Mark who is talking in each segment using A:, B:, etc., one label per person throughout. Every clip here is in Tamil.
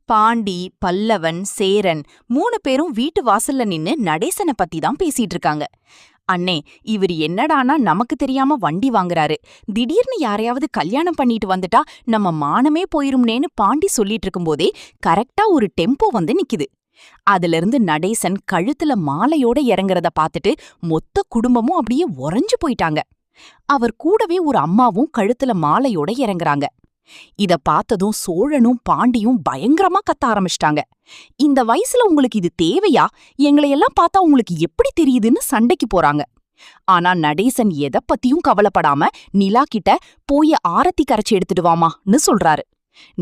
A: பாண்டி, பல்லவன், சேரன் 3 பேரும் வீட்டு வாசல்ல நின்னு நடேசனை பத்தி தான் பேசிட்டு இருக்காங்க. அண்ணே, இவர் என்னடானா நமக்கு தெரியாம வண்டி வாங்குறாரு, திடீர்னு யாரையாவது கல்யாணம் பண்ணிட்டு வந்துட்டா நம்ம மானமே போயிரும்னேன்னு பாண்டி சொல்லிட்டு இருக்கும்போதே கரெக்டா ஒரு டெம்போ வந்து நிக்குது. அதிலிருந்து நடேசன் கழுத்துல மாலையோட இறங்குறத பாத்துட்டு மொத்த குடும்பமும் அப்படியே உறைஞ்சு போயிட்டாங்க. அவர் கூடவே ஒரு அம்மாவும் கழுத்துல மாலையோட இறங்குறாங்க. இத பார்த்ததும் சோழனும் பாண்டியும் பயங்கரமா கத்த ஆரம்பிச்சிட்டாங்க. இந்த வயசுல உங்களுக்கு இது தேவையா? எங்களையெல்லாம் பார்த்தா உங்களுக்கு எப்படி தெரியுதுன்னு சண்டைக்கு போறாங்க. ஆனா நடேசன் எதை பத்தியும் கவலைப்படாம நிலா கிட்ட போய் ஆரத்தி கரைச்சி எடுத்துட்டு வாமான்னு சொல்றாரு.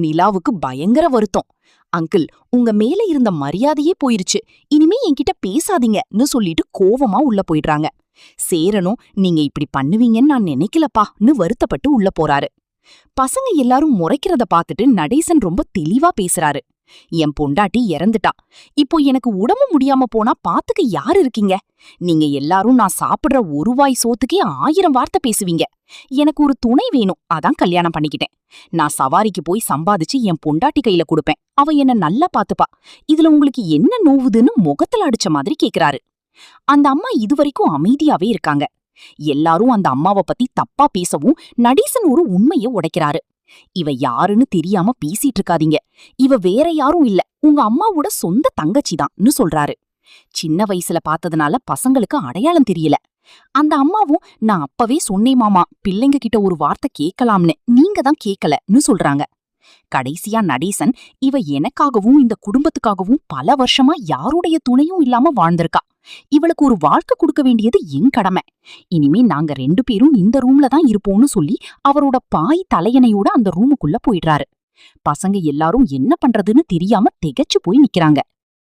A: நிலாவுக்கு பயங்கர வருத்தம். அங்கிள், உங்க மேல இருந்த மரியாதையே போயிருச்சு, இனிமே என்கிட்ட பேசாதீங்கன்னு சொல்லிட்டு கோவமா உள்ள போயிடுறாங்க. சேரனும் நீங்க இப்படி பண்ணுவீங்கன்னு நான் நினைக்கலப்பான்னு வருத்தப்பட்டு உள்ள போறாரு. பசங்க எல்லாரும் முறைக்கிறத பாத்துட்டு நடேசன் ரொம்ப தெளிவா பேசுறாரு. என் பொண்டாட்டி இறந்துட்டா, இப்போ எனக்கு உடம்பு முடியாம போனா பாத்துக்க யாரு இருக்கீங்க? நீங்க எல்லாரும் நான் சாப்பிடுற ஒரு வாய் சோத்துக்கே 1000 வார்த்தை பேசுவீங்க. எனக்கு ஒரு துணை வேணும், அதான் கல்யாணம் பண்ணிக்கிட்டேன். நான் சவாரிக்கு போய் சம்பாதிச்சு என் பொண்டாட்டி கையில கொடுப்பேன், அவ என்ன நல்லா பாத்துப்பா. இதுல உங்களுக்கு என்ன நோவுதுன்னு முகத்துல அடிச்ச மாதிரி கேக்குறாரு. அந்த அம்மா இதுவரைக்கும் அமைதியாவே இருக்காங்க. எல்லாரும் அந்த அம்மாவை பத்தி தப்பா பேசவும் நடேசன் ஒரு உண்மைய உடைக்கிறாரு. இவ யாருன்னு தெரியாம பேசிட்டு இருக்காதீங்க, இவ வேற யாரும் இல்ல, உங்க அம்மாவோட சொந்த தங்கச்சிதான்னு சொல்றாரு. சின்ன வயசுல பார்த்ததுனால பசங்களுக்கு அடையாளம் தெரியல. அந்த அம்மாவும் நான் அப்பவே சொன்னேன் மாமா, பிள்ளைங்க கிட்ட ஒரு வார்த்தை கேட்கலாம்னு, நீங்க தான் கேட்கலன்னு சொல்றாங்க. கடைசியா நடேசன், இவ எனக்காகவும் இந்த குடும்பத்துக்காகவும் பல வருஷமா யாருடைய துணையும் இல்லாம வாழ்ந்திருக்கா, இவளுக்கு ஒரு வாழ்க்கை கொடுக்க வேண்டியது என் கடமை. இனிமே நாங்க 2 பேரும் இந்த ரூம்ல தான் இருப்போம்னு சொல்லி அவரோட பாய் தலையணையோட அந்த ரூமுக்குள்ள போயிடுறாரு. பசங்க எல்லாரும் என்ன பண்றதுன்னு தெரியாம திகைச்சு போய் நிக்கிறாங்க.